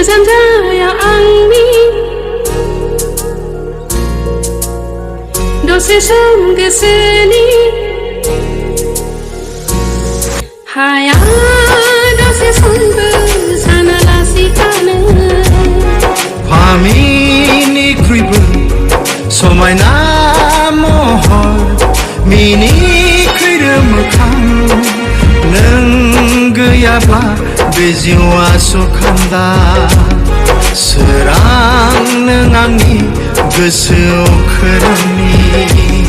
सानजाया आंनि दसे सम गोसोनि हाया दसे समबो सानालासि थानो फामिनिख्रुइबो समायना महर मिनिख्रुइ रोमोखां नों गैयाब्ला बे जिउआ सखान्दा सोरां नों आंनि गोसोआव खोरोमनि